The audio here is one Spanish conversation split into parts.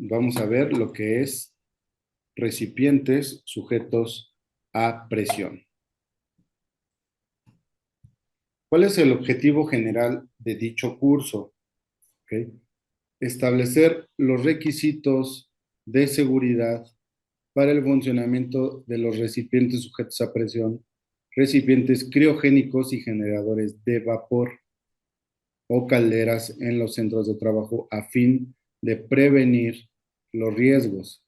vamos a ver lo que es recipientes sujetos a presión. ¿Cuál es el objetivo general de dicho curso? ¿Okay? Establecer los requisitos de seguridad para el funcionamiento de los recipientes sujetos a presión, recipientes criogénicos y generadores de vapor o calderas en los centros de trabajo a fin de prevenir los riesgos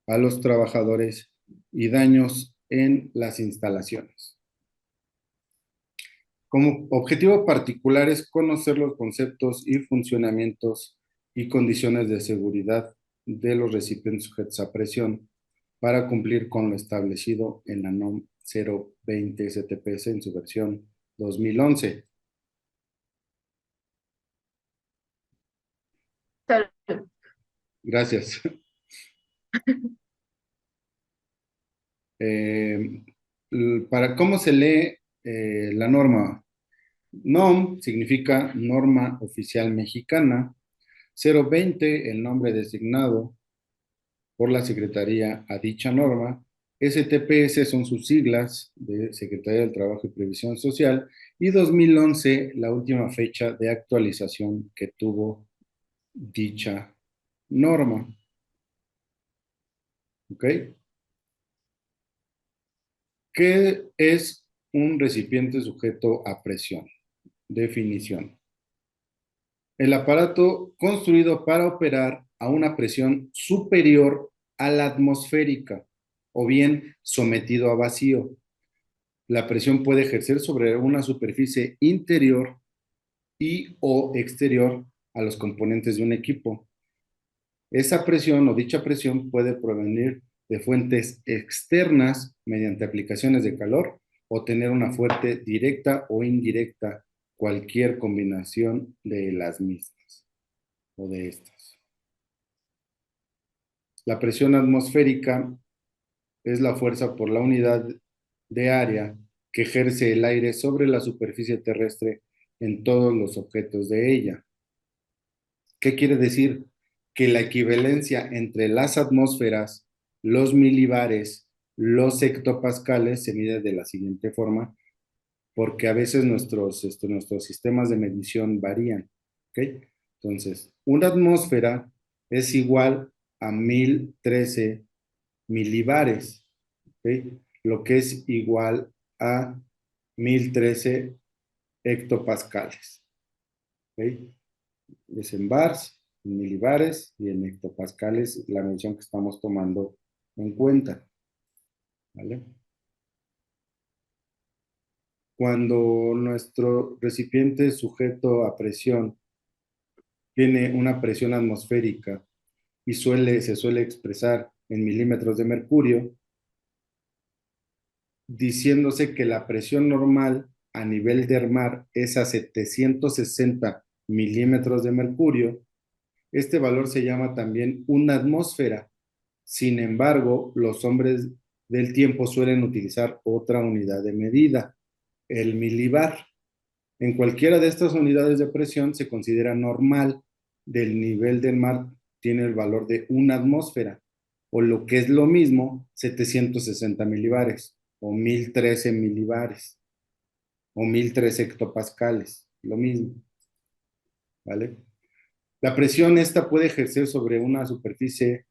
a los trabajadores y daños en las instalaciones. Como objetivo particular es conocer los conceptos y funcionamientos y condiciones de seguridad de los recipientes sujetos a presión para cumplir con lo establecido en la NOM 020 STPS en su versión 2011. Salud. Gracias. Eh, para cómo se lee la norma. NOM significa Norma Oficial Mexicana. 020, el nombre designado por la Secretaría a dicha norma. STPS son sus siglas de Secretaría del Trabajo y Previsión Social. Y 2011, la última fecha de actualización que tuvo dicha norma. ¿Ok? ¿Qué es un recipiente sujeto a presión? Definición. El aparato construido para operar a una presión superior a la atmosférica o bien sometido a vacío. La presión puede ejercer sobre una superficie interior y o exterior a los componentes de un equipo. Esa presión o dicha presión puede provenir de fuentes externas mediante aplicaciones de calor o tener una fuente directa o indirecta, cualquier combinación de las mismas o de estas. La presión atmosférica es la fuerza por la unidad de área que ejerce el aire sobre la superficie terrestre en todos los objetos de ella. ¿Qué quiere decir? Que la equivalencia entre las atmósferas, los milibares, los hectopascales se mide de la siguiente forma, porque a veces nuestros sistemas de medición varían. ¿Ok? Entonces, una atmósfera es igual a 1013 milibares, ¿ok? Lo que es igual a 1013 hectopascales. ¿Ok? Es en bars, en milibares y en hectopascales la medición que estamos tomando en cuenta. ¿Vale? Cuando nuestro recipiente sujeto a presión tiene una presión atmosférica y se suele expresar en milímetros de mercurio, diciéndose que la presión normal a nivel del mar es a 760 milímetros de mercurio. Este valor se llama también una atmósfera. Sin embargo, los hombres del tiempo suelen utilizar otra unidad de medida, el milibar. En cualquiera de estas unidades de presión se considera normal del nivel del mar, tiene el valor de una atmósfera, o lo que es lo mismo, 760 milibares, o 1013 milibares, o 1013 hectopascales, lo mismo, ¿vale? La presión esta puede ejercer sobre una superficie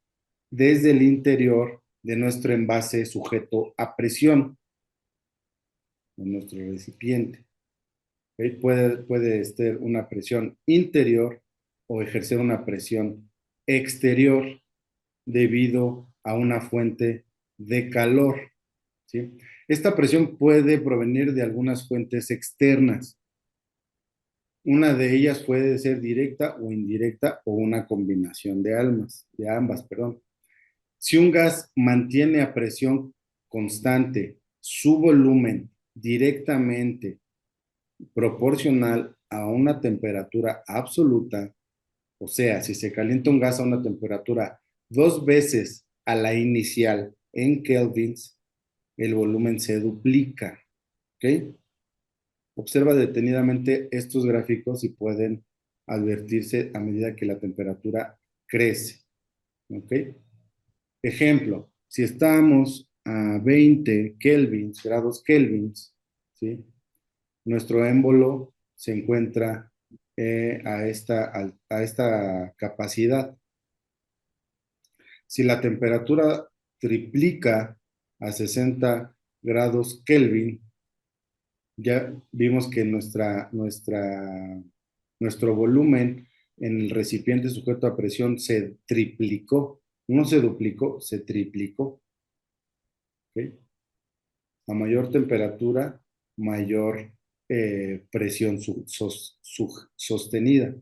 desde el interior de nuestro envase sujeto a presión, en nuestro recipiente. Puede ser una presión interior o ejercer una presión exterior debido a una fuente de calor. ¿Sí? Esta presión puede provenir de algunas fuentes externas. Una de ellas puede ser directa o indirecta o una combinación de ambas, perdón. Si un gas mantiene a presión constante su volumen directamente proporcional a una temperatura absoluta, o sea, si se calienta un gas a una temperatura 2 veces a la inicial en kelvins, el volumen se duplica. ¿Ok? Observa detenidamente estos gráficos y pueden advertirse a medida que la temperatura crece. ¿Ok? Ejemplo, si estamos a 20 kelvins, grados kelvins, ¿sí? Nuestro émbolo se encuentra a esta capacidad. Si la temperatura triplica a 60 grados Kelvin, ya vimos que nuestro volumen en el recipiente sujeto a presión se triplicó. No se duplicó, se triplicó. ¿Okay? A mayor temperatura, mayor presión sostenida.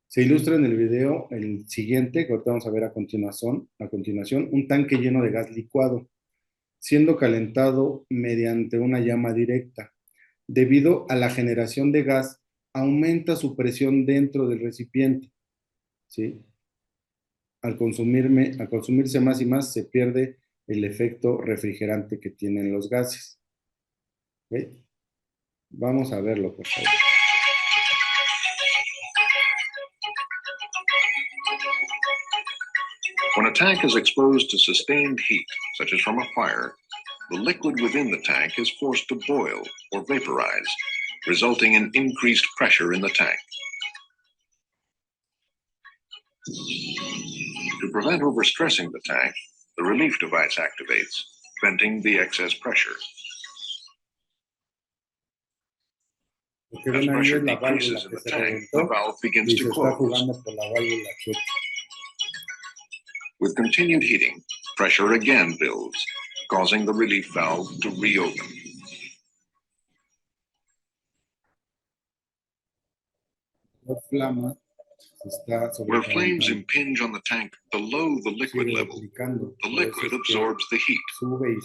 Se ilustra en el video el siguiente, que ahorita vamos a ver a continuación, un tanque lleno de gas licuado, siendo calentado mediante una llama directa. Debido a la generación de gas, aumenta su presión dentro del recipiente, ¿sí? Al consumirse más y más, se pierde el efecto refrigerante que tienen los gases. ¿Okay? Vamos a verlo, por favor. When a tank is exposed to sustained heat, such as from a fire, the liquid within the tank is forced to boil or vaporize, resulting in increased pressure in the tank. To prevent overstressing the tank, the relief device activates, venting the excess pressure. As pressure decreases in the tank, the valve begins to close. With continued heating, pressure again builds, causing the relief valve to reopen. Where flames impinge on the tank below the liquid level, the liquid absorbs the heat,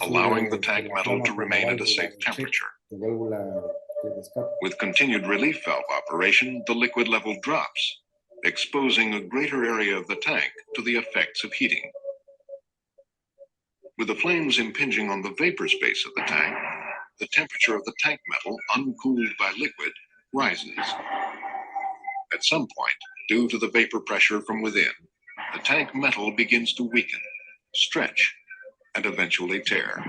allowing the tank metal to remain at a safe temperature. With continued relief valve operation, the liquid level drops, exposing a greater area of the tank to the effects of heating. With the flames impinging on the vapor space of the tank, the temperature of the tank metal, uncooled by liquid, rises. At some point, due to the vapor pressure from within, the tank metal begins to weaken, stretch, and eventually tear.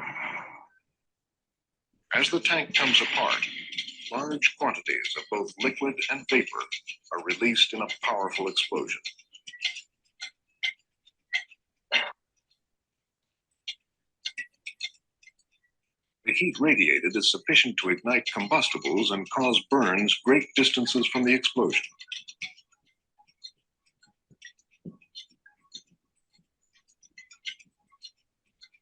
As the tank comes apart, large quantities of both liquid and vapor are released in a powerful explosion. The heat radiated is sufficient to ignite combustibles and cause burns great distances from the explosion.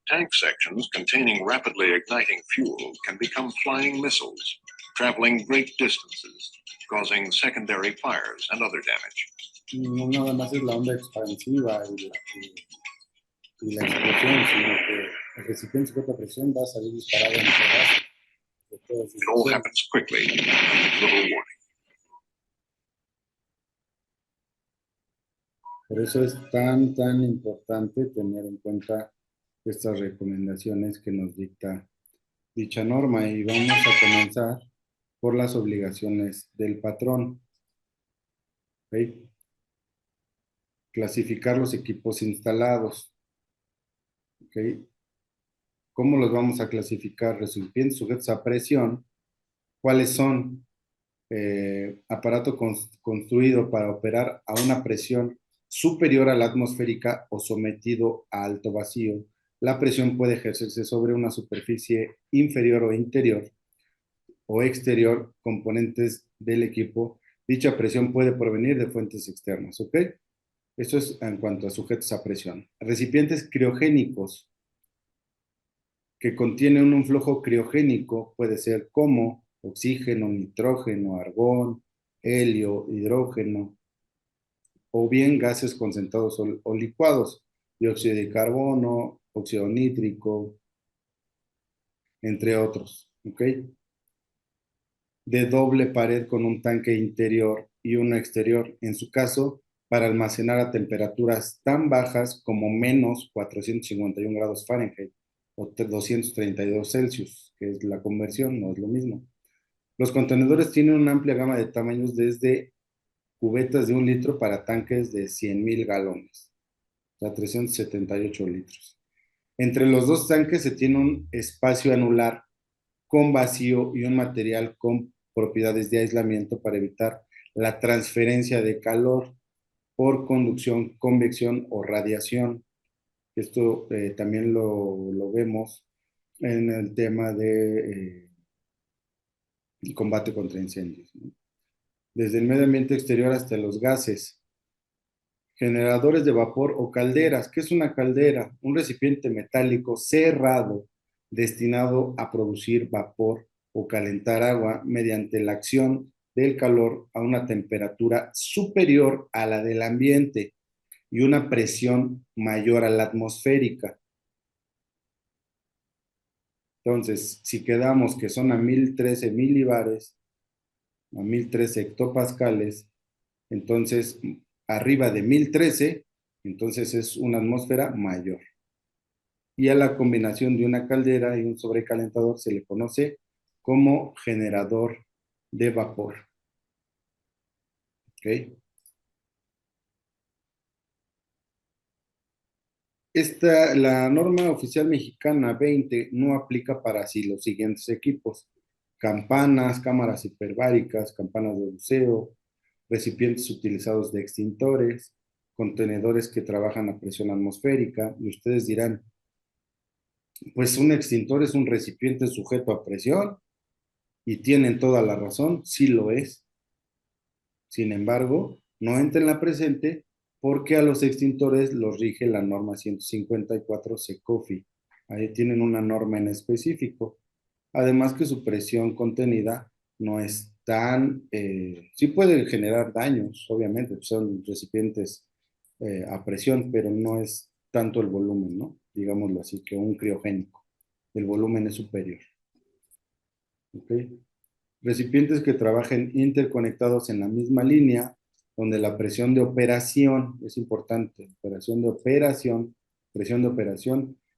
Tank sections containing rapidly igniting fuel can become flying missiles, traveling great distances, causing secondary fires and other damage. No nada más es la onda expansiva y la explosión, sino que el recipiente sujeto a presión va a salir disparado en pedazos. It all happens quickly, with little warning. Por eso es tan importante tener en cuenta estas recomendaciones que nos dicta dicha norma, y vamos a comenzar por las obligaciones del patrón. ¿Okay? Clasificar los equipos instalados. ¿Okay? ¿Cómo los vamos a clasificar? Recipientes sujetos a presión. ¿Cuáles son? Aparato construido para operar a una presión superior a la atmosférica o sometido a alto vacío. La presión puede ejercerse sobre una superficie inferior o interior o exterior, componentes del equipo. Dicha presión puede provenir de fuentes externas, ¿ok? Eso es en cuanto a sujetos a presión. Recipientes criogénicos que contienen un flujo criogénico, puede ser como oxígeno, nitrógeno, argón, helio, hidrógeno, o bien gases concentrados o licuados, dióxido de carbono, óxido nítrico, entre otros, ¿ok? De doble pared con un tanque interior y uno exterior, en su caso, para almacenar a temperaturas tan bajas como menos 451 grados Fahrenheit o 232 Celsius, que es la conversión, no es lo mismo. Los contenedores tienen una amplia gama de tamaños desde cubetas de 1 litro para tanques de 100,000 galones, o sea, 378 litros. Entre los dos tanques se tiene un espacio anular con vacío y un material con propiedades de aislamiento para evitar la transferencia de calor por conducción, convección o radiación. Esto también lo vemos en el tema de combate contra incendios, ¿no? Desde el medio ambiente exterior hasta los gases, generadores de vapor o calderas. ¿Qué es una caldera? Un recipiente metálico cerrado destinado a producir vapor o calentar agua mediante la acción del calor a una temperatura superior a la del ambiente y una presión mayor a la atmosférica. Entonces, si quedamos que son a 1013 milibares, a 1013 hectopascales, entonces arriba de 1013, entonces es una atmósfera mayor. Y a la combinación de una caldera y un sobrecalentador se le conoce como generador de vapor. ¿Ok? La norma oficial mexicana 20 no aplica para así los siguientes equipos: campanas, cámaras hiperbáricas, campanas de buceo, recipientes utilizados de extintores, contenedores que trabajan a presión atmosférica. Y ustedes dirán, pues un extintor es un recipiente sujeto a presión, y tienen toda la razón, sí lo es. Sin embargo, no entra en la presente porque a los extintores los rige la norma 154 SECOFI. Ahí tienen una norma en específico. Además que su presión contenida no es tan, sí puede generar daños, obviamente, son recipientes a presión, pero no es tanto el volumen, ¿no? Digámoslo así, que un criogénico. El volumen es superior. ¿Ok? Recipientes que trabajen interconectados en la misma línea, donde la presión de operación, es importante, presión de operación,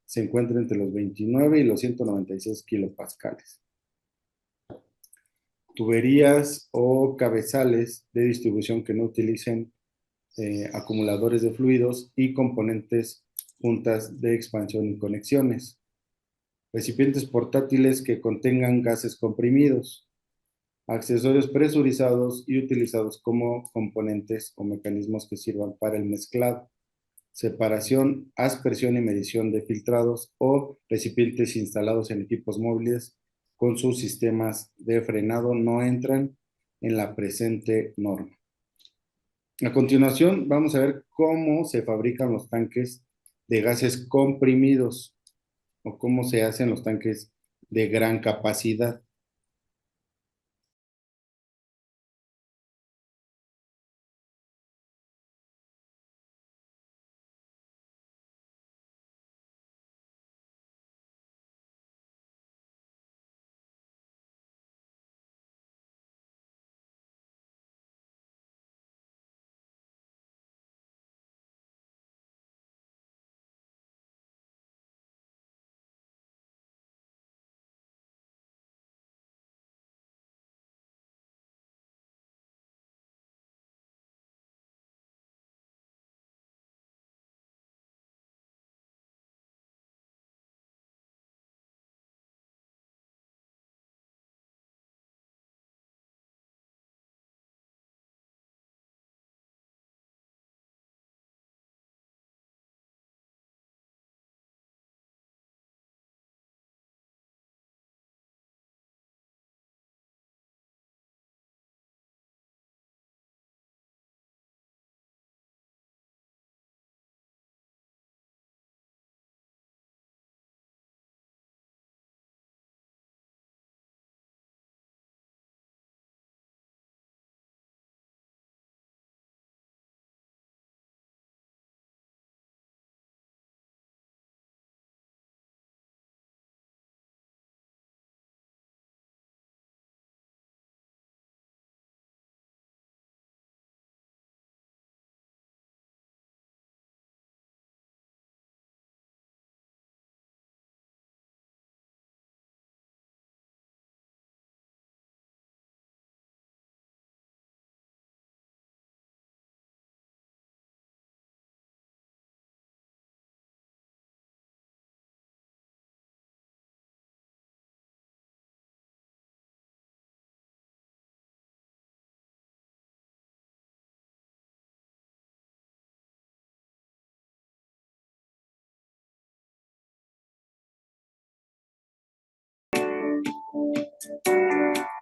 se encuentra entre los 29 y los 196 kilopascales. Tuberías o cabezales de distribución que no utilicen acumuladores de fluidos y componentes juntas de expansión y conexiones. Recipientes portátiles que contengan gases comprimidos, accesorios presurizados y utilizados como componentes o mecanismos que sirvan para el mezclado, separación, aspersión y medición de filtrados o recipientes instalados en equipos móviles con sus sistemas de frenado no entran en la presente norma. A continuación, vamos a ver cómo se fabrican los tanques de gases comprimidos o cómo se hacen los tanques de gran capacidad.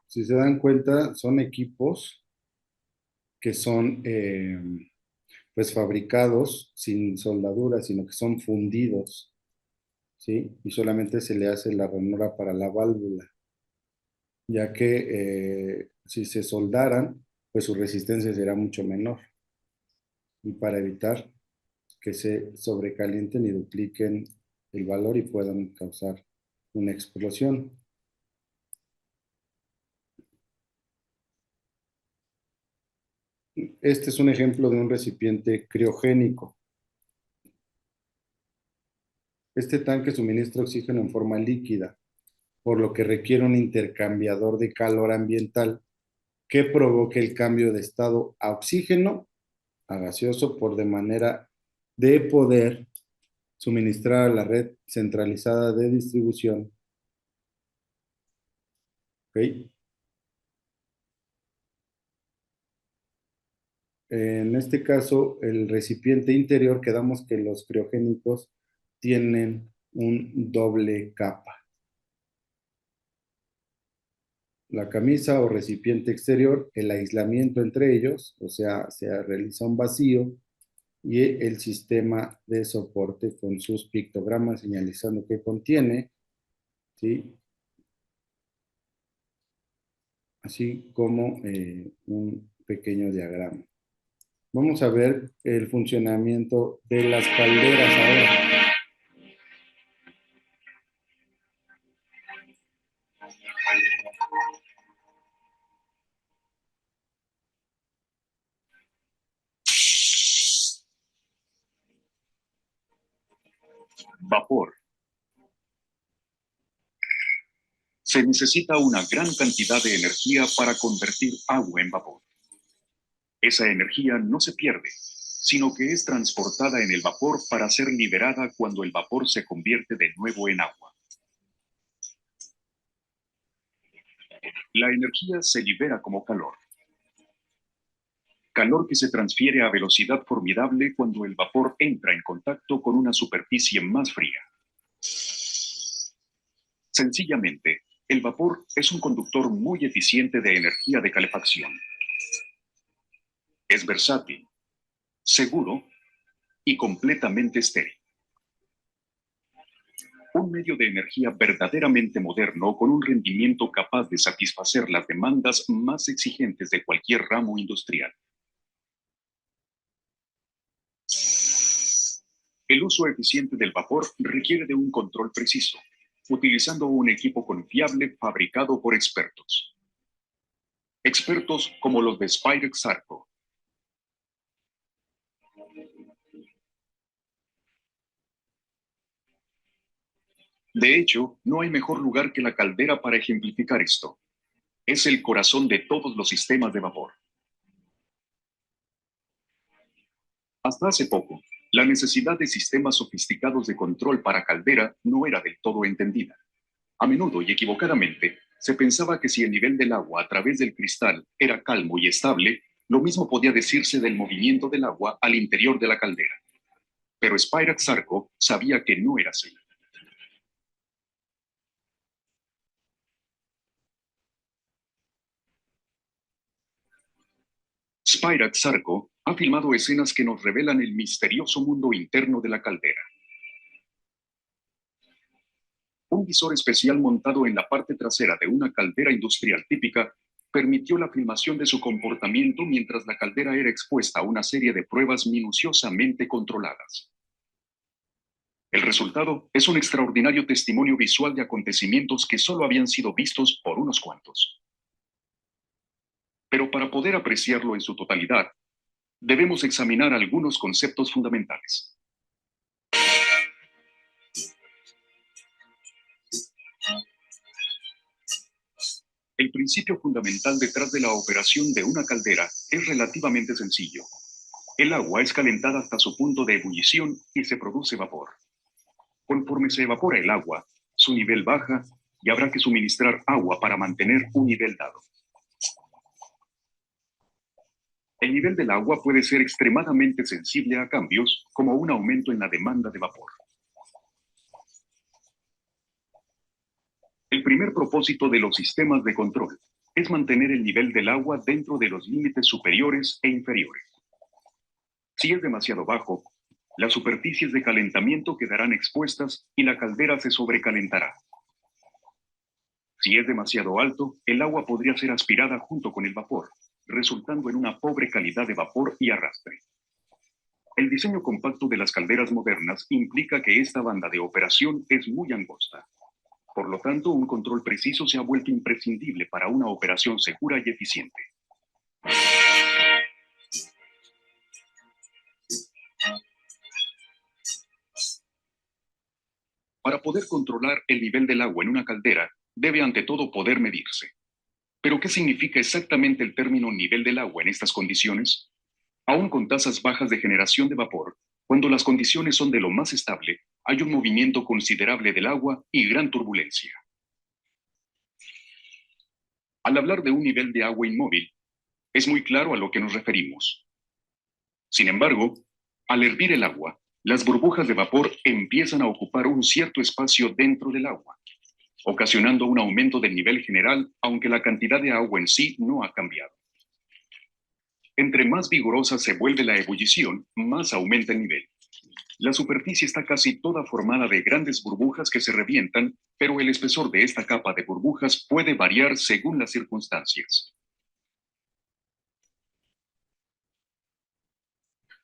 Si se dan cuenta, son equipos que son pues fabricados sin soldadura, sino que son fundidos, ¿sí? Y solamente se le hace la ranura para la válvula, ya que si se soldaran, pues su resistencia será mucho menor. Y para evitar que se sobrecalienten y dupliquen el valor y puedan causar una explosión. Este es un ejemplo de un recipiente criogénico. Este tanque suministra oxígeno en forma líquida, por lo que requiere un intercambiador de calor ambiental que provoque el cambio de estado a oxígeno a gaseoso por de manera de poder suministrar a la red centralizada de distribución. ¿Okay? En este caso, el recipiente interior, quedamos que los criogénicos tienen un doble capa. La camisa o recipiente exterior, el aislamiento entre ellos, o sea, se realiza un vacío y el sistema de soporte con sus pictogramas señalizando qué contiene, ¿sí? Así como un pequeño diagrama. Vamos a ver el funcionamiento de las calderas ahora. Vapor. Se necesita una gran cantidad de energía para convertir agua en vapor. Esa energía no se pierde, sino que es transportada en el vapor para ser liberada cuando el vapor se convierte de nuevo en agua. La energía se libera como calor. Calor que se transfiere a velocidad formidable cuando el vapor entra en contacto con una superficie más fría. Sencillamente, el vapor es un conductor muy eficiente de energía de calefacción. Es versátil, seguro y completamente estéril. Un medio de energía verdaderamente moderno con un rendimiento capaz de satisfacer las demandas más exigentes de cualquier ramo industrial. El uso eficiente del vapor requiere de un control preciso, utilizando un equipo confiable fabricado por expertos. Expertos como los de Spirax Sarco. De hecho, no hay mejor lugar que la caldera para ejemplificar esto. Es el corazón de todos los sistemas de vapor. Hasta hace poco, la necesidad de sistemas sofisticados de control para caldera no era del todo entendida. A menudo y equivocadamente, se pensaba que si el nivel del agua a través del cristal era calmo y estable, lo mismo podía decirse del movimiento del agua al interior de la caldera. Pero Spirax Sarco sabía que no era así. Spirax Sarco ha filmado escenas que nos revelan el misterioso mundo interno de la caldera. Un visor especial montado en la parte trasera de una caldera industrial típica permitió la filmación de su comportamiento mientras la caldera era expuesta a una serie de pruebas minuciosamente controladas. El resultado es un extraordinario testimonio visual de acontecimientos que solo habían sido vistos por unos cuantos. Pero para poder apreciarlo en su totalidad, debemos examinar algunos conceptos fundamentales. El principio fundamental detrás de la operación de una caldera es relativamente sencillo. El agua es calentada hasta su punto de ebullición y se produce vapor. Conforme se evapora el agua, su nivel baja y habrá que suministrar agua para mantener un nivel dado. El nivel del agua puede ser extremadamente sensible a cambios, como un aumento en la demanda de vapor. El primer propósito de los sistemas de control es mantener el nivel del agua dentro de los límites superiores e inferiores. Si es demasiado bajo, las superficies de calentamiento quedarán expuestas y la caldera se sobrecalentará. Si es demasiado alto, el agua podría ser aspirada junto con el vapor, resultando en una pobre calidad de vapor y arrastre. El diseño compacto de las calderas modernas implica que esta banda de operación es muy angosta. Por lo tanto, un control preciso se ha vuelto imprescindible para una operación segura y eficiente. Para poder controlar el nivel del agua en una caldera, debe ante todo poder medirse. ¿Pero qué significa exactamente el término nivel del agua en estas condiciones? Aún con tasas bajas de generación de vapor, cuando las condiciones son de lo más estable, hay un movimiento considerable del agua y gran turbulencia. Al hablar de un nivel de agua inmóvil, es muy claro a lo que nos referimos. Sin embargo, al hervir el agua, las burbujas de vapor empiezan a ocupar un cierto espacio dentro del agua, ocasionando un aumento del nivel general, aunque la cantidad de agua en sí no ha cambiado. Entre más vigorosa se vuelve la ebullición, más aumenta el nivel. La superficie está casi toda formada de grandes burbujas que se revientan, pero el espesor de esta capa de burbujas puede variar según las circunstancias.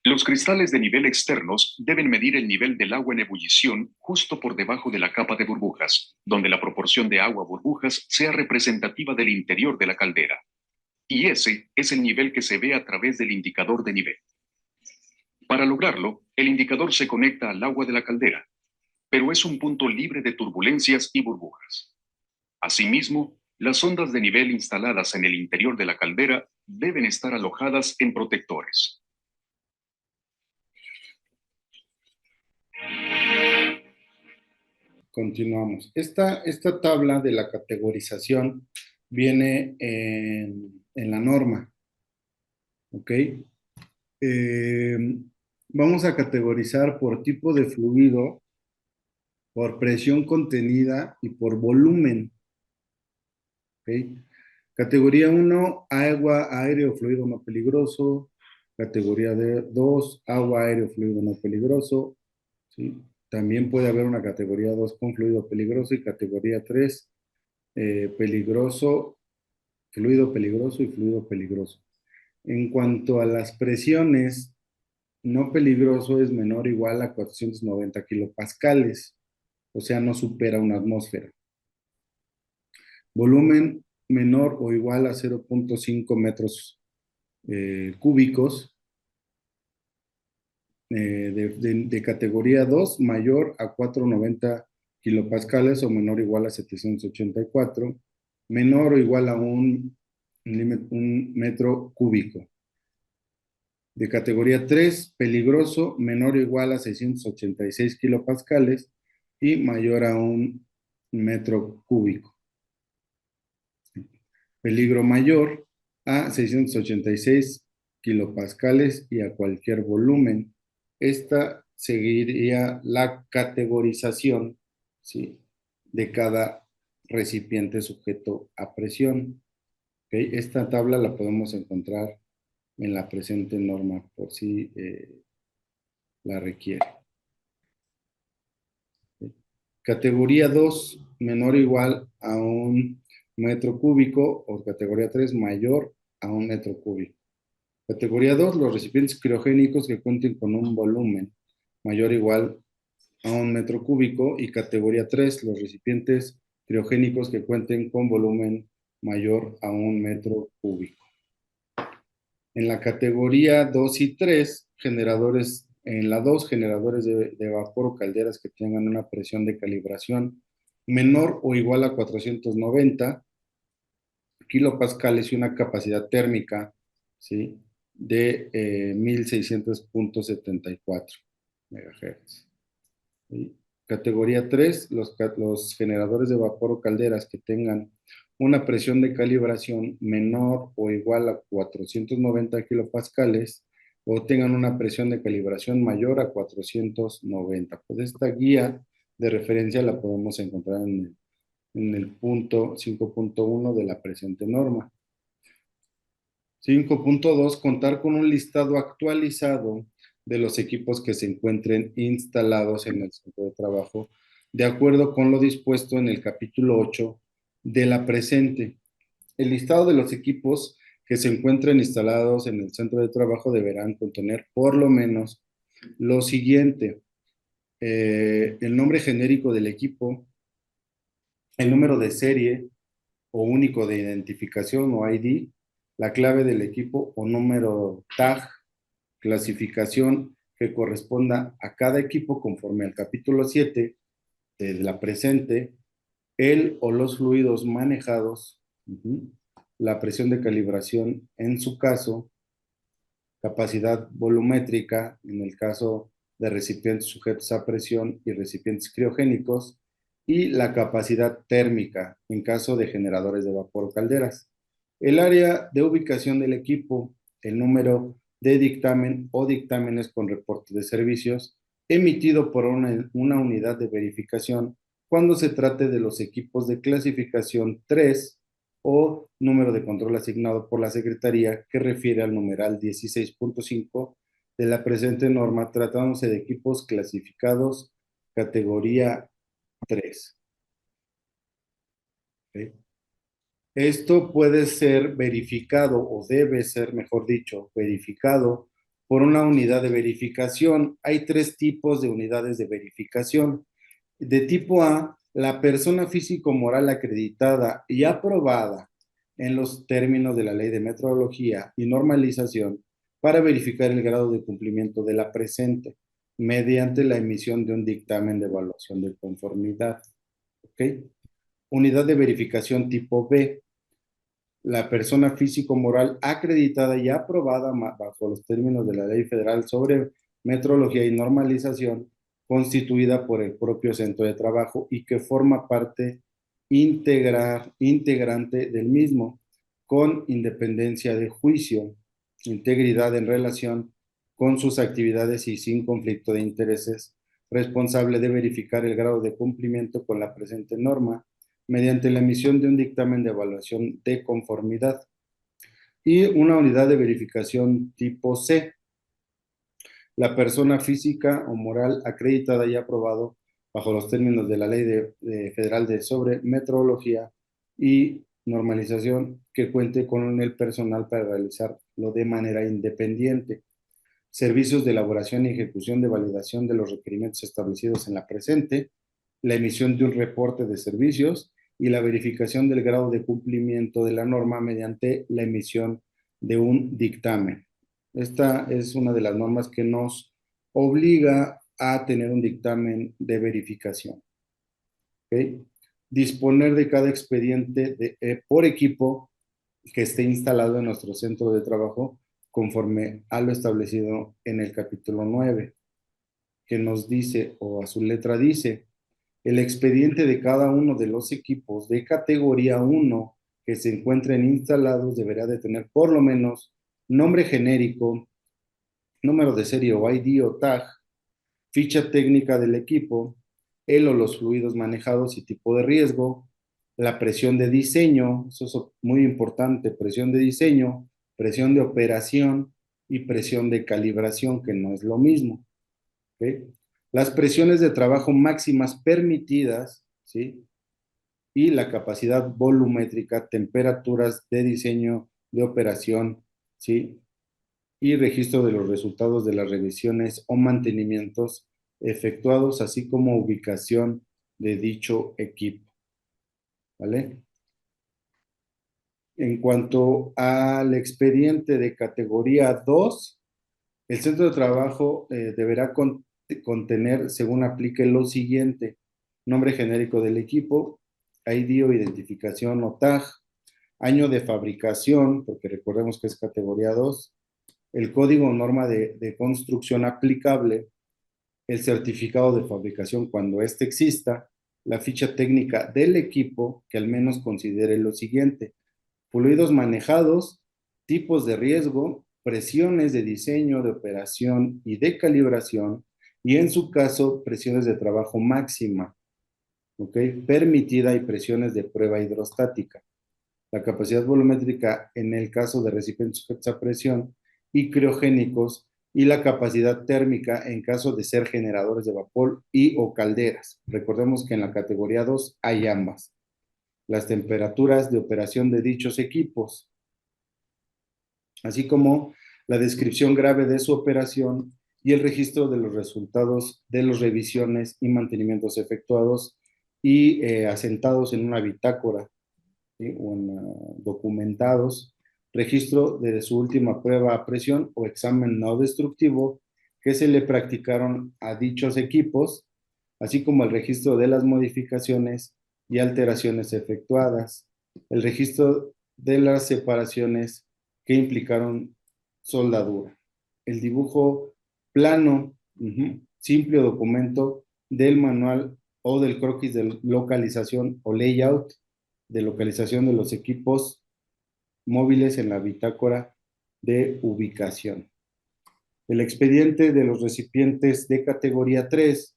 Los cristales de nivel externos deben medir el nivel del agua en ebullición justo por debajo de la capa de burbujas, donde la proporción de agua a burbujas sea representativa del interior de la caldera. Y ese es el nivel que se ve a través del indicador de nivel. Para lograrlo, el indicador se conecta al agua de la caldera, pero es un punto libre de turbulencias y burbujas. Asimismo, las ondas de nivel instaladas en el interior de la caldera deben estar alojadas en protectores. Continuamos. Esta tabla de la categorización viene en la norma, ¿ok? Vamos a categorizar por tipo de fluido, por presión contenida y por volumen, ¿ok? Categoría 1, agua, aire o fluido no peligroso. Categoría 2, agua, aire o fluido no peligroso, ¿sí? También puede haber una categoría 2 con fluido peligroso y categoría 3, peligroso, fluido peligroso y fluido peligroso. En cuanto a las presiones, no peligroso es menor o igual a 490 kilopascales, o sea, no supera una atmósfera. Volumen menor o igual a 0.5 metros cúbicos. De categoría 2, mayor a 490 kilopascales o menor o igual a 784, menor o igual a un metro cúbico. De categoría 3, peligroso, menor o igual a 686 kilopascales y mayor a un metro cúbico. Peligro mayor a 686 kilopascales y a cualquier volumen. Esta seguiría la categorización, ¿sí?, de cada recipiente sujeto a presión. ¿Okay? Esta tabla la podemos encontrar en la presente norma por si la requiere. ¿Okay? Categoría 2, menor o igual a un metro cúbico, o categoría 3, mayor a un metro cúbico. Categoría 2, los recipientes criogénicos que cuenten con un volumen mayor o igual a un metro cúbico. Y categoría 3, los recipientes criogénicos que cuenten con volumen mayor a un metro cúbico. En la categoría 2 y 3, generadores, en la 2, generadores de vapor o calderas que tengan una presión de calibración menor o igual a 490 kilopascales y una capacidad térmica, ¿sí?, de 1600.74 MHz. ¿Sí? Categoría 3, los generadores de vapor o calderas que tengan una presión de calibración menor o igual a 490 kilopascales o tengan una presión de calibración mayor a 490. Pues esta guía de referencia la podemos encontrar en en el punto 5.1 de la presente norma. 5.2. Contar con un listado actualizado de los equipos que se encuentren instalados en el centro de trabajo, de acuerdo con lo dispuesto en el capítulo 8 de la presente. El listado de los equipos que se encuentren instalados en el centro de trabajo deberán contener por lo menos lo siguiente: el nombre genérico del equipo, el número de serie o único de identificación o ID, la clave del equipo o número tag, clasificación que corresponda a cada equipo conforme al capítulo 7 de la presente, el o los fluidos manejados, la presión de calibración en su caso, capacidad volumétrica en el caso de recipientes sujetos a presión y recipientes criogénicos, y la capacidad térmica en caso de generadores de vapor o calderas. El área de ubicación del equipo, el número de dictamen o dictámenes con reporte de servicios emitido por una unidad de verificación cuando se trate de los equipos de clasificación 3 o número de control asignado por la Secretaría que refiere al numeral 16.5 de la presente norma, tratándose de equipos clasificados categoría 3. ¿Okay? Esto puede ser verificado o debe ser, mejor dicho, verificado por una unidad de verificación. Hay 3 tipos de unidades de verificación. De tipo A, la persona físico-moral acreditada y aprobada en los términos de la Ley de Metrología y Normalización para verificar el grado de cumplimiento de la presente mediante la emisión de un dictamen de evaluación de conformidad. ¿Ok? Unidad de verificación tipo B, la persona físico-moral acreditada y aprobada bajo los términos de la Ley Federal sobre Metrología y Normalización, constituida por el propio centro de trabajo y que forma parte integrante del mismo, con independencia de juicio, integridad en relación con sus actividades y sin conflicto de intereses, responsable de verificar el grado de cumplimiento con la presente norma mediante la emisión de un dictamen de evaluación de conformidad. Y una unidad de verificación tipo C, la persona física o moral acreditada y aprobado bajo los términos de la Ley Federal sobre Metrología y Normalización, que cuente con el personal para realizarlo de manera independiente. Servicios de elaboración y ejecución de validación de los requerimientos establecidos en la presente, la emisión de un reporte de servicios y la verificación del grado de cumplimiento de la norma mediante la emisión de un dictamen. Esta es una de las normas que nos obliga a tener un dictamen de verificación. ¿Okay? Disponer de cada expediente por equipo que esté instalado en nuestro centro de trabajo conforme a lo establecido en el capítulo 9, que nos dice, o a su letra dice, el expediente de cada uno de los equipos de categoría 1 que se encuentren instalados deberá de tener por lo menos nombre genérico, número de serie o ID o tag, ficha técnica del equipo, el o los fluidos manejados y tipo de riesgo, la presión de diseño, eso es muy importante, presión de diseño, presión de operación y presión de calibración, que no es lo mismo. ¿Okay? Las presiones de trabajo máximas permitidas, ¿sí? Y la capacidad volumétrica, temperaturas de diseño, de operación, ¿sí? Y registro de los resultados de las revisiones o mantenimientos efectuados, así como ubicación de dicho equipo. ¿Vale? En cuanto al expediente de categoría 2, el centro de trabajo deberá contener, según aplique, lo siguiente: nombre genérico del equipo, ID o identificación o tag, año de fabricación, porque recordemos que es categoría 2, el código o norma de construcción aplicable, el certificado de fabricación cuando éste exista, la ficha técnica del equipo, que al menos considere lo siguiente: fluidos manejados, tipos de riesgo, presiones de diseño, de operación y de calibración, y en su caso, presiones de trabajo máxima. ¿ok? Permitida y presiones de prueba hidrostática. La capacidad volumétrica en el caso de recipientes sujetos a presión y criogénicos y la capacidad térmica en caso de ser generadores de vapor y o calderas. Recordemos que en la categoría 2 hay ambas. Las temperaturas de operación de dichos equipos, así como la descripción grave de su operación y el registro de los resultados de las revisiones y mantenimientos efectuados y asentados en una bitácora, ¿sí? O documentados, registro de su última prueba a presión o examen no destructivo que se le practicaron a dichos equipos, así como el registro de las modificaciones y alteraciones efectuadas, el registro de las separaciones que implicaron soldadura, el dibujo plano, simple o documento del manual o del croquis de localización o layout de localización de los equipos móviles en la bitácora de ubicación. El expediente de los recipientes de categoría 3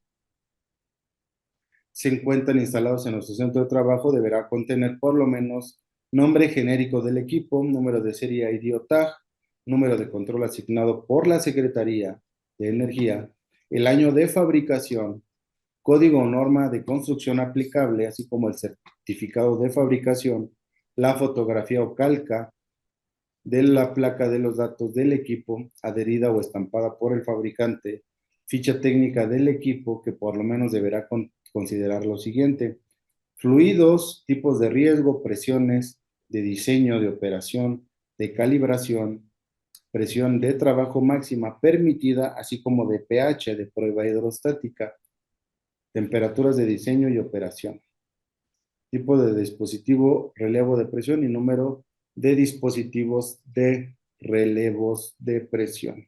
se encuentran instalados en nuestro centro de trabajo deberá contener por lo menos nombre genérico del equipo, número de serie ID o tag, número de control asignado por la Secretaría de Energía, el año de fabricación, código o norma de construcción aplicable, así como el certificado de fabricación, la fotografía o calca de la placa de los datos del equipo adherida o estampada por el fabricante, ficha técnica del equipo que por lo menos deberá considerar lo siguiente: fluidos, tipos de riesgo, presiones de diseño, de operación, de calibración, presión de trabajo máxima permitida, así como de pH de prueba hidrostática, temperaturas de diseño y operación, tipo de dispositivo, relevo de presión y número de dispositivos de relevos de presión.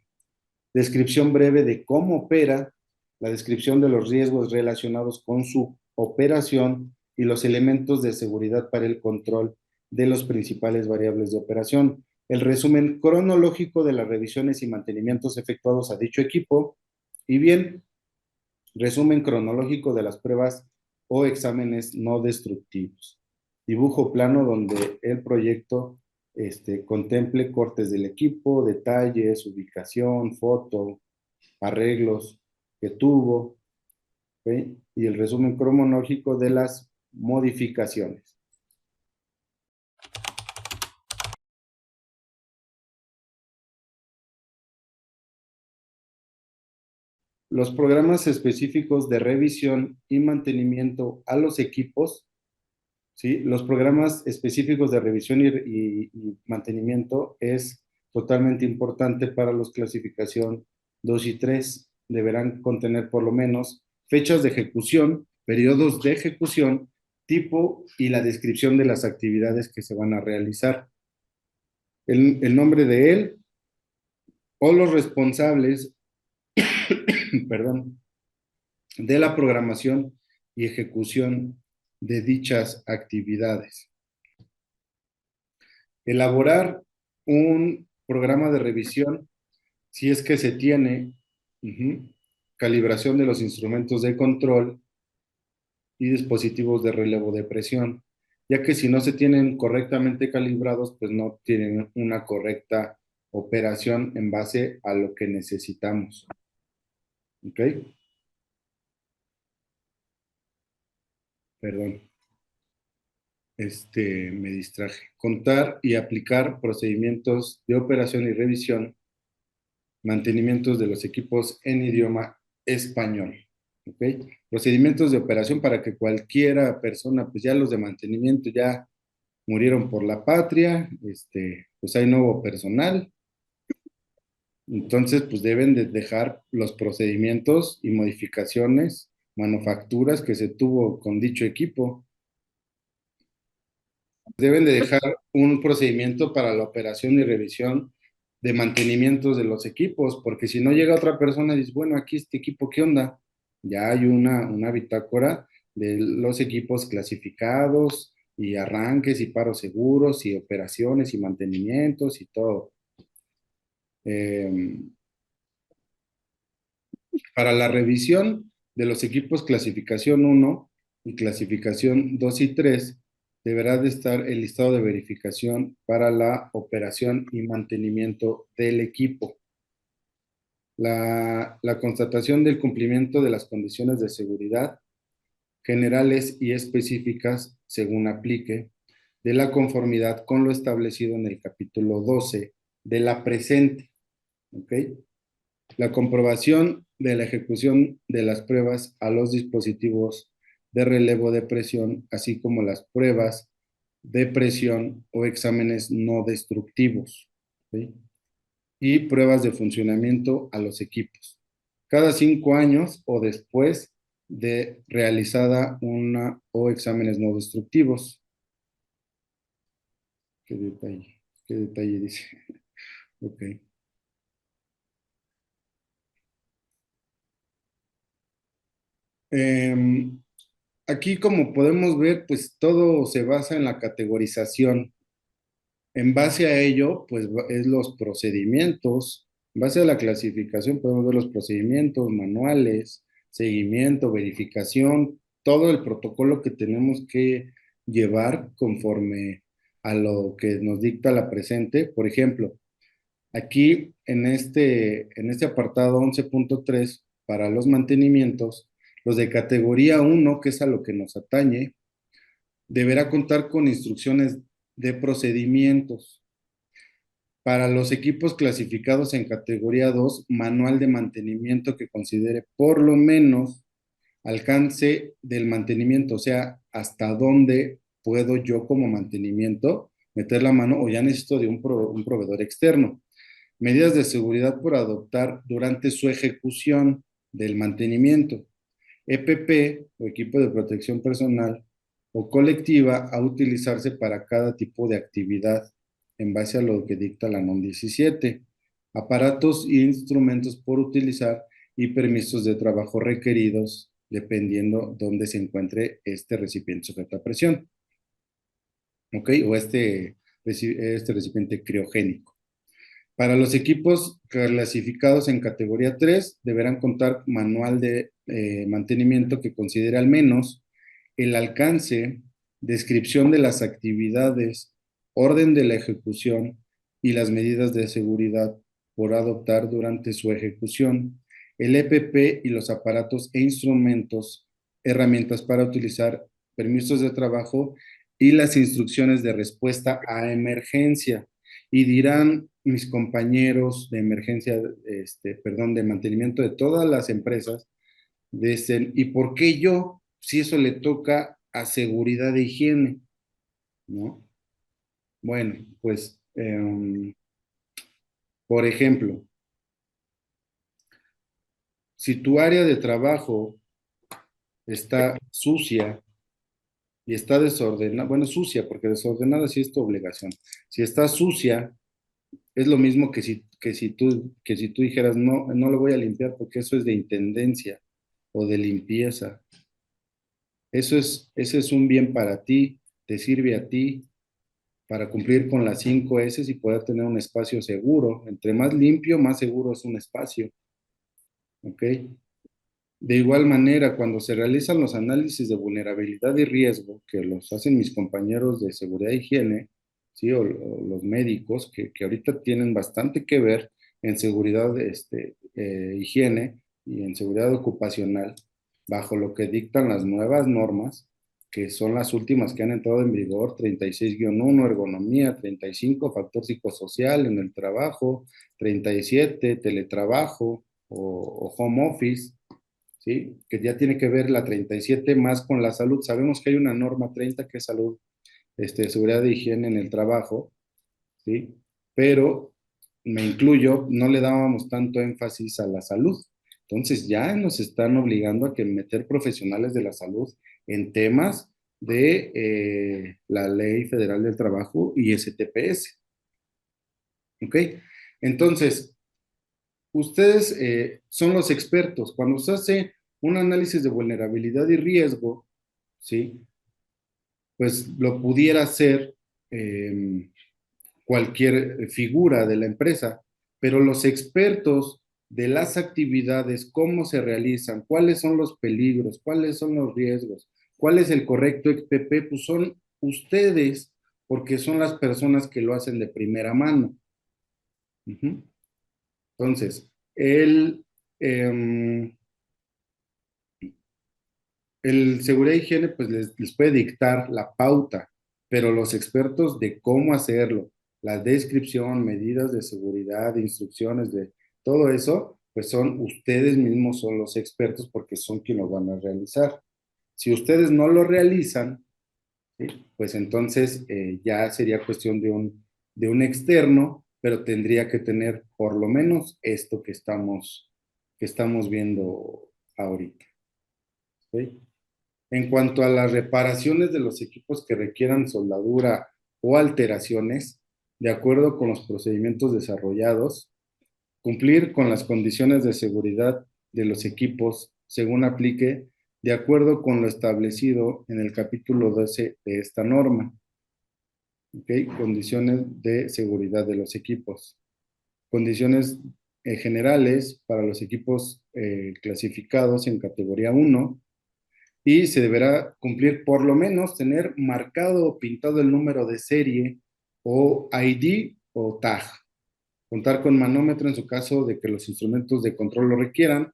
Descripción breve de cómo opera, la descripción de los riesgos relacionados con su operación y los elementos de seguridad para el control de los principales variables de operación. El resumen cronológico de las revisiones y mantenimientos efectuados a dicho equipo y bien, resumen cronológico de las pruebas o exámenes no destructivos. Dibujo plano donde el proyecto contemple cortes del equipo, detalles, ubicación, foto, arreglos que tuvo, ¿okay? Y el resumen cronológico de las modificaciones. Los programas específicos de revisión y mantenimiento a los equipos, ¿sí? Los programas específicos de revisión y mantenimiento es totalmente importante para los clasificación 2 y 3. Deberán contener por lo menos fechas de ejecución, periodos de ejecución, tipo y la descripción de las actividades que se van a realizar. El nombre de él o los responsables, perdón, de la programación y ejecución de dichas actividades. Elaborar un programa de revisión, si es que se tiene, calibración de los instrumentos de control y dispositivos de relevo de presión, ya que si no se tienen correctamente calibrados, pues no tienen una correcta operación en base a lo que necesitamos. ¿Ok? Perdón. Me distraje. Contar y aplicar procedimientos de operación y revisión, mantenimientos de los equipos en idioma español. ¿Ok? Procedimientos de operación para que cualquiera persona, pues ya los de mantenimiento ya murieron por la patria, pues hay nuevo personal, entonces pues deben de dejar los procedimientos y modificaciones, manufacturas que se tuvo con dicho equipo. Deben de dejar un procedimiento para la operación y revisión de mantenimientos de los equipos, porque si no llega otra persona y dice, bueno, aquí este equipo, ¿qué onda? Ya hay una bitácora de los equipos clasificados y arranques y paros seguros y operaciones y mantenimientos y todo. Para la revisión de los equipos clasificación 1, y clasificación 2 y 3 deberá de estar el listado de verificación para la operación y mantenimiento del equipo. La constatación del cumplimiento de las condiciones de seguridad generales y específicas según aplique, de la conformidad con lo establecido en el capítulo 12 de la presente. ¿Ok? La comprobación de la ejecución de las pruebas a los dispositivos de relevo de presión, así como las pruebas de presión o exámenes no destructivos. ¿Sí? Y pruebas de funcionamiento a los equipos. Cada 5 años o después de realizada una o exámenes no destructivos. Qué detalle dice. Ok. Em, Aquí, como podemos ver, pues todo se basa en la categorización. En base a ello, pues es los procedimientos. En base a la clasificación podemos ver los procedimientos, manuales, seguimiento, verificación, todo el protocolo que tenemos que llevar conforme a lo que nos dicta la presente. Por ejemplo, aquí en este apartado 11.3 para los mantenimientos, los de categoría 1, que es a lo que nos atañe, deberá contar con instrucciones de procedimientos. Para los equipos clasificados en categoría 2, manual de mantenimiento que considere por lo menos alcance del mantenimiento, o sea, hasta dónde puedo yo como mantenimiento meter la mano o ya necesito de un proveedor externo. Medidas de seguridad por adoptar durante su ejecución del mantenimiento. EPP o equipo de protección personal o colectiva a utilizarse para cada tipo de actividad en base a lo que dicta la NOM 17. Aparatos e instrumentos por utilizar y permisos de trabajo requeridos dependiendo dónde se encuentre este recipiente sujeto a presión. ¿Ok? O este recipiente criogénico. Para los equipos clasificados en categoría 3, deberán contar manual de mantenimiento que considere al menos el alcance, descripción de las actividades, orden de la ejecución y las medidas de seguridad por adoptar durante su ejecución, el EPP y los aparatos e instrumentos, herramientas para utilizar, permisos de trabajo y las instrucciones de respuesta a emergencia. Y dirán mis compañeros de emergencia, perdón, de mantenimiento de todas las empresas, ¿y por qué yo, si eso le toca a seguridad de higiene? ¿No? Bueno, pues, por ejemplo, si tu área de trabajo está sucia y está desordenada, bueno, sucia, porque desordenada sí es tu obligación. Si está sucia, es lo mismo que si tú dijeras, no, no lo voy a limpiar porque eso es de intendencia o de limpieza. Ese es un bien para ti, te sirve a ti para cumplir con las 5 S y poder tener un espacio seguro. Entre más limpio, más seguro es un espacio. ¿Ok? De igual manera, cuando se realizan los análisis de vulnerabilidad y riesgo, que los hacen mis compañeros de seguridad e higiene, ¿sí? O los médicos, que ahorita tienen bastante que ver en seguridad, higiene y en seguridad ocupacional, bajo lo que dictan las nuevas normas, que son las últimas que han entrado en vigor, 36-1, ergonomía, 35, factor psicosocial en el trabajo, 37, teletrabajo o home office, ¿sí? Que ya tiene que ver la 37 más con la salud. Sabemos que hay una norma 30 que es salud, seguridad de higiene en el trabajo, ¿sí? Pero me incluyo, no le dábamos tanto énfasis a la salud. Entonces ya nos están obligando a que meter profesionales de la salud en temas de la Ley Federal del Trabajo y STPS. ¿Ok? Entonces, ustedes son los expertos. Cuando se hace un análisis de vulnerabilidad y riesgo, ¿sí? Pues lo pudiera hacer eh, cualquier figura de la empresa, pero los expertos de las actividades, cómo se realizan, cuáles son los peligros, cuáles son los riesgos, ¿Cuál es el correcto XPP? Pues son ustedes, porque son las personas que lo hacen de primera mano. Ujú. Entonces, em, el seguridad y higiene pues les puede dictar la pauta, pero los expertos de cómo hacerlo, la descripción, medidas de seguridad, instrucciones de todo eso, pues son ustedes mismos, son los expertos porque son quienes lo van a realizar. Si ustedes no lo realizan, ¿sí? Pues entonces ya sería cuestión de un externo, pero tendría que tener por lo menos esto que estamos viendo ahorita. ¿Sí? En cuanto a las reparaciones de los equipos que requieran soldadura o alteraciones, de acuerdo con los procedimientos desarrollados, cumplir con las condiciones de seguridad de los equipos según aplique, de acuerdo con lo establecido en el capítulo 12 de esta norma. ¿Okay? Condiciones de seguridad de los equipos. Condiciones generales para los equipos clasificados en categoría 1 y se deberá cumplir por lo menos tener marcado o pintado el número de serie o ID o tag. Contar con manómetro en su caso de que los instrumentos de control lo requieran.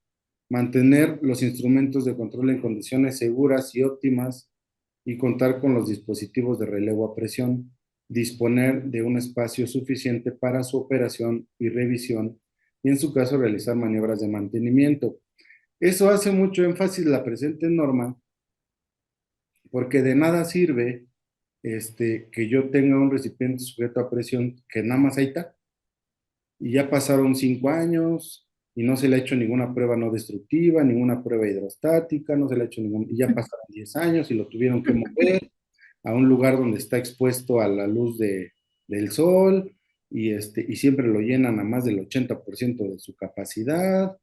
Mantener los instrumentos de control en condiciones seguras y óptimas y contar con los dispositivos de relevo a presión. Disponer de un espacio suficiente para su operación y revisión y en su caso realizar maniobras de mantenimiento. Eso hace mucho énfasis la presente norma porque de nada sirve que yo tenga un recipiente sujeto a presión que nada más ahí está, y ya pasaron 5 años y no se le ha hecho ninguna prueba no destructiva, ninguna prueba hidrostática, no se le ha hecho ningún, y ya pasaron 10 años y lo tuvieron que mover a un lugar donde está expuesto a la luz del sol y siempre lo llenan a más del 80% de su capacidad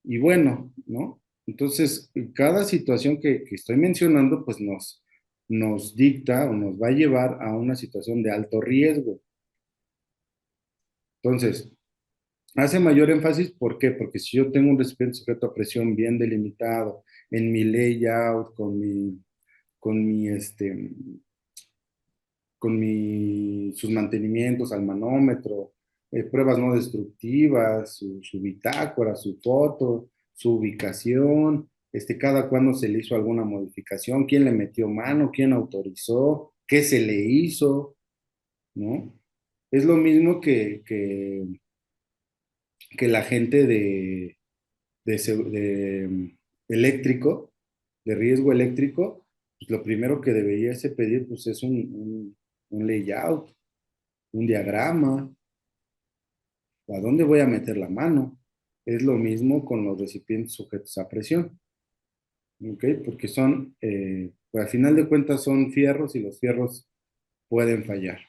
y bueno, ¿no? Entonces, cada situación que estoy mencionando, pues nos dicta o nos va a llevar a una situación de alto riesgo. Entonces, hace mayor énfasis, ¿por qué? Porque si yo tengo un recipiente sujeto a presión bien delimitado, en mi layout, con mi, este, sus mantenimientos al manómetro, pruebas no destructivas, su bitácora, su foto, su ubicación, cada cuándo se le hizo alguna modificación, quién le metió mano, quién autorizó, qué se le hizo, ¿no? Es lo mismo que la gente de eléctrico, de riesgo eléctrico, pues lo primero que deberías pedir pues es un layout, un diagrama, a dónde voy a meter la mano. Es lo mismo con los recipientes sujetos a presión, ¿ok? Porque pues al final de cuentas son fierros y los fierros pueden fallar.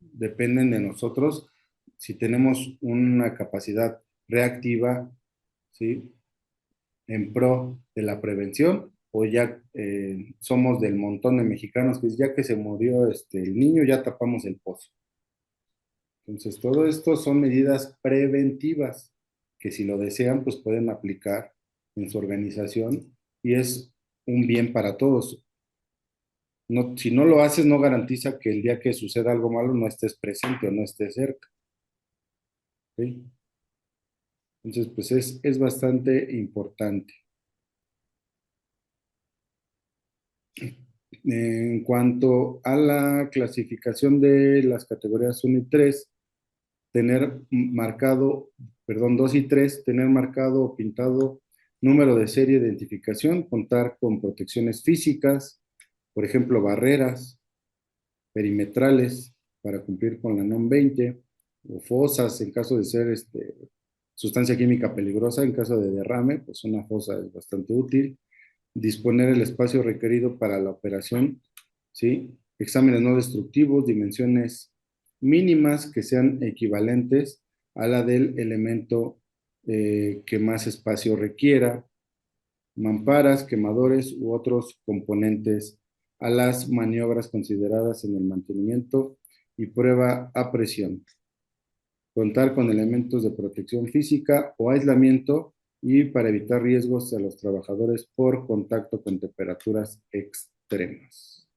Dependen de nosotros si tenemos una capacidad reactiva, ¿sí? En pro de la prevención o ya somos del montón de mexicanos que ya que se murió el niño ya tapamos el pozo. Entonces, todo esto son medidas preventivas que si lo desean, pues pueden aplicar en su organización y es un bien para todos. No, si no lo haces, no garantiza que el día que suceda algo malo no estés presente o no estés cerca. ¿Sí? Entonces, pues es bastante importante. En cuanto a la clasificación de las categorías 1 y 3, tener marcado, perdón, 2 y 3, tener marcado o pintado número de serie de identificación, contar con protecciones físicas, por ejemplo, barreras perimetrales para cumplir con la NOM 20, o fosas en caso de ser sustancia química peligrosa, en caso de derrame, pues una fosa es bastante útil. Disponer el espacio requerido para la operación, ¿sí? Exámenes no destructivos, dimensiones mínimas que sean equivalentes a la del elemento que más espacio requiera, mamparas, quemadores u otros componentes a las maniobras consideradas en el mantenimiento y prueba a presión. Contar con elementos de protección física o aislamiento y para evitar riesgos a los trabajadores por contacto con temperaturas extremas.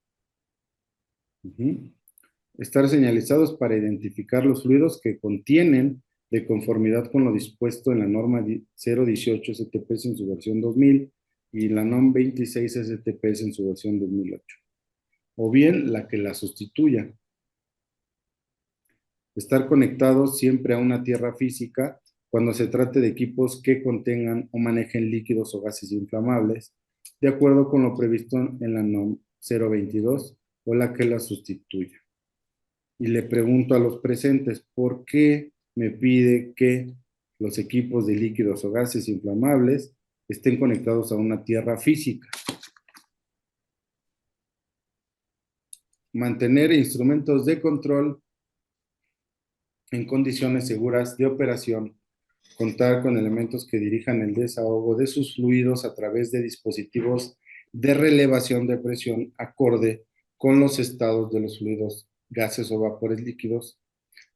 Estar señalizados para identificar los fluidos que contienen de conformidad con lo dispuesto en la norma 018 STPS en su versión 2000 y la NOM 26 STPS en su versión 2008, o bien la que la sustituya. Estar conectados siempre a una tierra física cuando se trate de equipos que contengan o manejen líquidos o gases inflamables, de acuerdo con lo previsto en la NOM 022 o la que la sustituya. Y le pregunto a los presentes, ¿por qué me pide que los equipos de líquidos o gases inflamables estén conectados a una tierra física? Mantener instrumentos de control en condiciones seguras de operación, contar con elementos que dirijan el desahogo de sus fluidos a través de dispositivos de relevación de presión acorde con los estados de los fluidos, gases o vapores líquidos,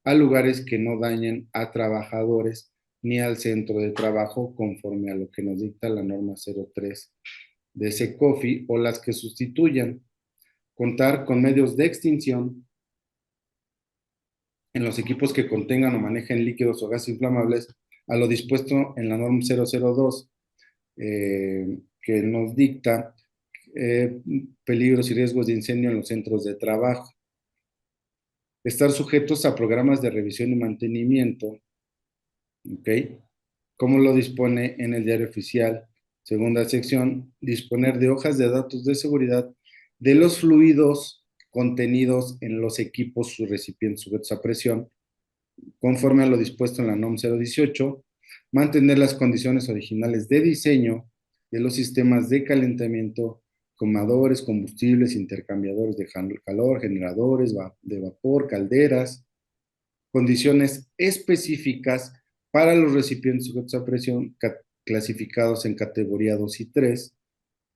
a lugares que no dañen a trabajadores ni al centro de trabajo conforme a lo que nos dicta la norma 03 de SECOFI o las que sustituyan, contar con medios de extinción en los equipos que contengan o manejen líquidos o gases inflamables a lo dispuesto en la norma 002 que nos dicta peligros y riesgos de incendio en los centros de trabajo. Estar sujetos a programas de revisión y mantenimiento, ¿ok? Como lo dispone en el diario oficial, segunda sección, disponer de hojas de datos de seguridad de los fluidos contenidos en los equipos sus recipientes sujetos a presión, conforme a lo dispuesto en la NOM 018, mantener las condiciones originales de diseño de los sistemas de calentamiento, comadores, combustibles, intercambiadores de calor, generadores de vapor, calderas, condiciones específicas para los recipientes sujetos a presión clasificados en categoría 2 y 3,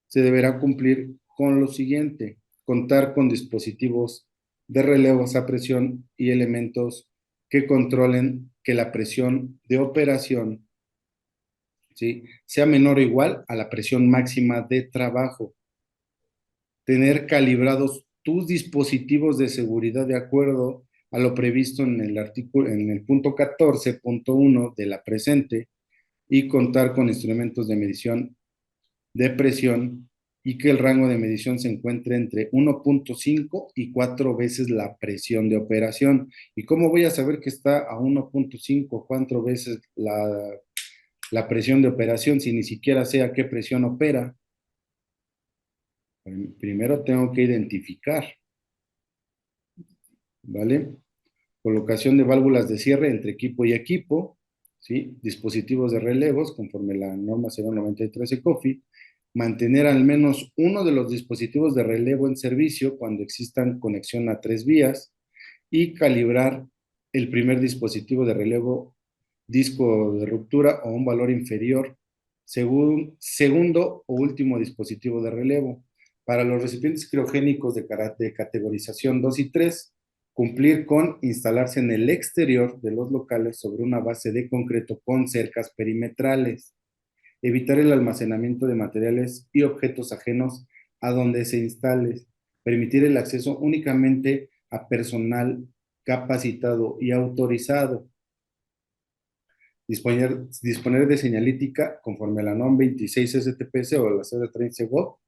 se deberá cumplir con lo siguiente: contar con dispositivos de relevos a presión y elementos que controlen que la presión de operación, ¿sí?, sea menor o igual a la presión máxima de trabajo. Tener calibrados tus dispositivos de seguridad de acuerdo a lo previsto en el artículo, en el punto 14.1 de la presente, y contar con instrumentos de medición de presión y que el rango de medición se encuentre entre 1.5 y 4 veces la presión de operación. ¿Y cómo voy a saber que está a 1.5 o 4 veces la presión de operación si ni siquiera sé a qué presión opera? Primero tengo que identificar, ¿vale? Colocación de válvulas de cierre entre equipo y equipo, ¿sí? Dispositivos de relevos, conforme la norma 093 ECOFI, mantener al menos uno de los dispositivos de relevo en servicio cuando existan conexión a 3 vías y calibrar el primer dispositivo de relevo disco de ruptura o un valor inferior, segundo o último dispositivo de relevo. Para los recipientes criogénicos de categorización 2 y 3, cumplir con instalarse en el exterior de los locales sobre una base de concreto con cercas perimetrales. Evitar el almacenamiento de materiales y objetos ajenos a donde se instale. Permitir el acceso únicamente a personal capacitado y autorizado. Disponer de señalítica conforme a la NOM 26 STPS o la 030 GO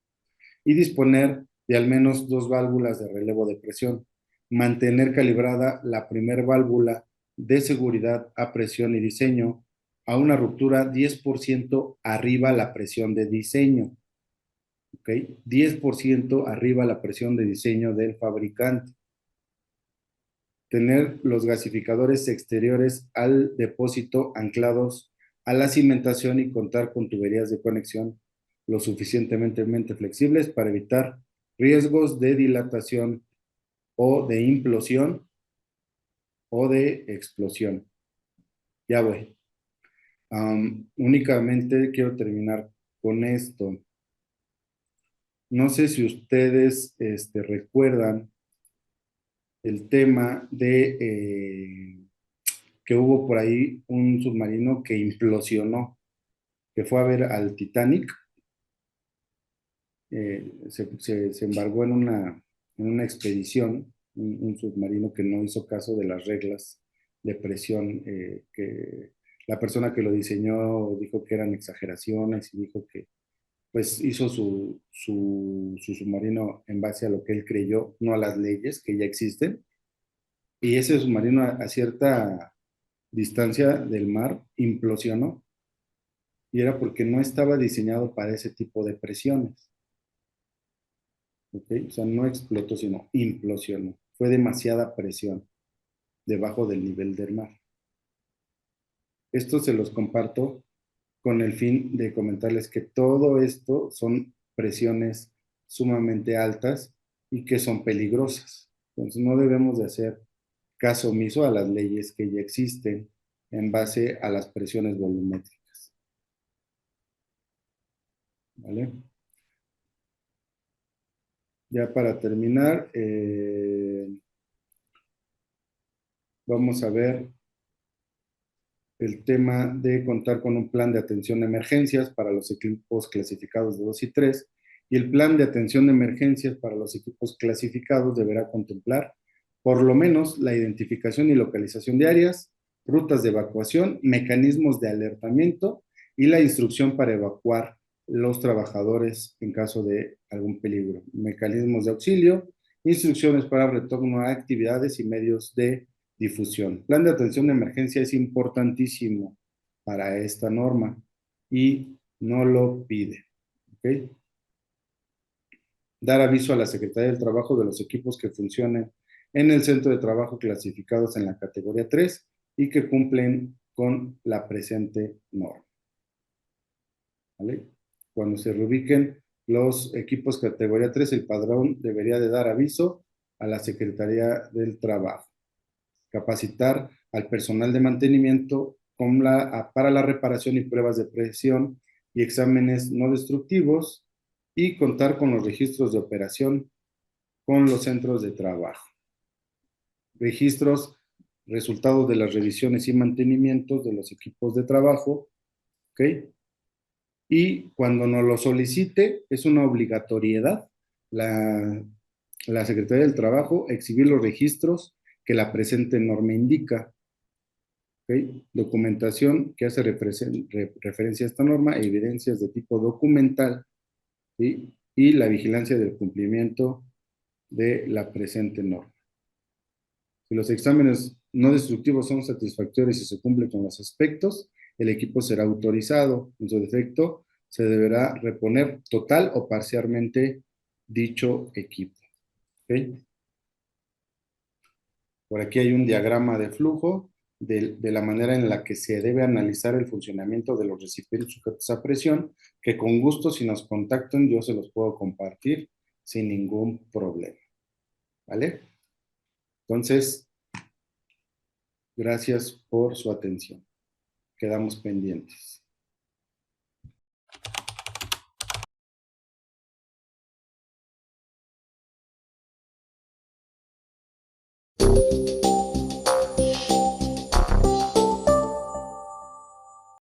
y disponer de al menos 2 válvulas de relevo de presión. Mantener calibrada la primer válvula de seguridad a presión y diseño a una ruptura 10% arriba la presión de diseño. ¿Ok? 10% arriba la presión de diseño del fabricante. Tener los gasificadores exteriores al depósito anclados a la cimentación y contar con tuberías de conexión lo suficientemente flexibles para evitar riesgos de dilatación o de implosión o de explosión. Ya voy. Únicamente quiero terminar con esto. No sé si ustedes recuerdan el tema de que hubo por ahí un submarino que implosionó. que fue a ver al Titanic, se embarcó en una expedición, un submarino que no hizo caso de las reglas de presión, que la persona que lo diseñó dijo que eran exageraciones y dijo que pues hizo su submarino en base a lo que él creyó, no a las leyes que ya existen. Y ese submarino a cierta distancia del mar implosionó y era porque no estaba diseñado para ese tipo de presiones. ¿Ok? O sea, no explotó, sino implosionó. Fue demasiada presión debajo del nivel del mar. Esto se los comparto con el fin de comentarles que todo esto son presiones sumamente altas y que son peligrosas. Entonces no debemos de hacer caso omiso a las leyes que ya existen en base a las presiones volumétricas. ¿Vale? Ya para terminar, vamos a ver el tema de contar con un plan de atención de emergencias para los equipos clasificados de 2 y 3, y el plan de atención de emergencias para los equipos clasificados deberá contemplar por lo menos la identificación y localización de áreas, rutas de evacuación, mecanismos de alertamiento y la instrucción para evacuar los trabajadores en caso de algún peligro, mecanismos de auxilio, instrucciones para retorno a actividades y medios de difusión. Plan de atención de emergencia es importantísimo para esta norma y no lo pide. ¿Okay? Dar aviso a la Secretaría del Trabajo de los equipos que funcionen en el centro de trabajo clasificados en la categoría 3 y que cumplen con la presente norma. ¿Vale? Cuando se reubiquen los equipos categoría 3, el padrón debería de dar aviso a la Secretaría del Trabajo. Capacitar al personal de mantenimiento para la reparación y pruebas de presión y exámenes no destructivos y contar con los registros de operación con los centros de trabajo. Registros, resultados de las revisiones y mantenimientos de los equipos de trabajo, ¿ok? Y cuando nos lo solicite, es una obligatoriedad la Secretaría del Trabajo exhibir los registros que la presente norma indica. ¿Okay? Documentación que hace referencia a esta norma, evidencias de tipo documental, ¿sí? Y la vigilancia del cumplimiento de la presente norma. Si los exámenes no destructivos son satisfactorios y se cumplen con los aspectos, el equipo será autorizado. En su defecto, se deberá reponer total o parcialmente dicho equipo. ¿Okay? Por aquí hay un diagrama de flujo de la manera en la que se debe analizar el funcionamiento de los recipientes sujetos a presión, que con gusto si nos contactan yo se los puedo compartir sin ningún problema. ¿Vale? Entonces, gracias por su atención. Quedamos pendientes.